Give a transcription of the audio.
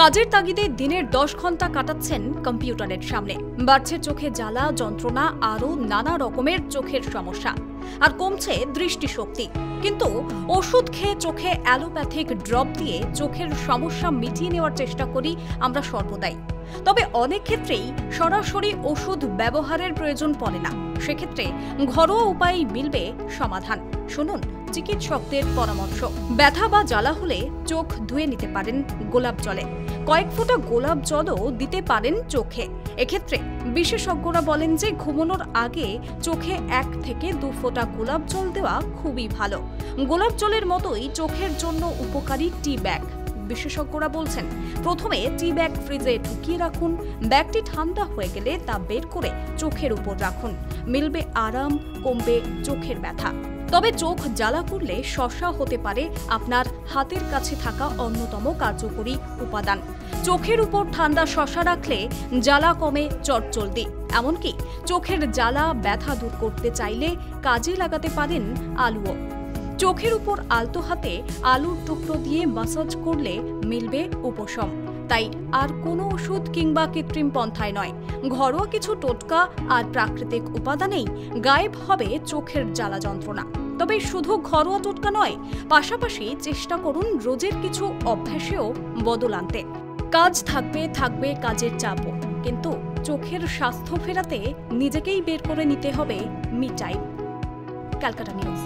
কাজের তাগিদে দিনের 10 ঘন্টা কাটাচ্ছেন কম্পিউটারের সামনে। বাড়ছে চোখে জ্বালা, যন্ত্রণা, আরও নানা রকমের চোখের সমস্যা, আর কমছে দৃষ্টিশক্তি। কিন্তু ওষুধ খেয়ে চোখে অ্যালোপ্যাথিক ড্রপ দিয়ে চোখের সমস্যা মিটিয়ে নেওয়ার চেষ্টা করি আমরা সর্বদাই। তবে অনেক ক্ষেত্রেই সরাসরি ওষুধ ব্যবহারের প্রয়োজন পড়ে না। সেক্ষেত্রে ঘরোয়া উপায়ে মিলবে সমাধান। শুনুন চিকিৎসকদের পরামর্শ। ব্যথা বা জ্বালা হলে চোখ ধুয়ে নিতে পারেন গোলাপ জলে। কয়েক ফোঁটা গোলাপ জলও দিতে পারেন চোখে। এক্ষেত্রে বিশেষজ্ঞরা বলেন যে ঘুমানোর আগে চোখে 1 থেকে 2 ফোঁটা গোলাপ জল দেওয়া খুবই ভালো। গোলাপ জলের মতোই চোখের জন্য উপকারী টি ব্যাগ। বিশেষজ্ঞরা বলছেন, প্রথমে টি ব্যাগ ফ্রিজে ঢুকিয়ে রাখুন। ব্যাগটি ঠান্ডা হয়ে গেলে তা বের করে চোখের উপর রাখুন। মিলবে আরাম, কমবে চোখের ব্যথা। তবে চোখ জ্বালা করলে শসা হতে পারে আপনার হাতের কাছে থাকা অন্যতম কার্যকরী উপাদান। চোখের উপর ঠান্ডা শসা রাখলে জ্বালা কমে চটজলদি। এমনকি চোখের জ্বালা ব্যথা দূর করতে চাইলে কাজে লাগাতে পারেন আলুও। চোখের উপর আলতো হাতে আলুর টুকরো দিয়ে মাসাজ করলে মিলবে উপশম। তাই আর কোনো ওষুধ কিংবা কৃত্রিম পন্থায় নয়, ঘরোয়া কিছু টোটকা আর প্রাকৃতিক উপাদানেই গায়েব হবে চোখের জ্বালা যন্ত্রণা। তবে শুধু ঘরোয়া টোটকা নয়, পাশাপাশি চেষ্টা করুন রোজের কিছু অভ্যাসেও বদল আনতে। কাজ থাকবে কাজের চাপও, কিন্তু চোখের স্বাস্থ্য ফেরাতে নিজেকেই বের করে নিতে হবে মি টাইম। ক্যালকাটা নিউজ।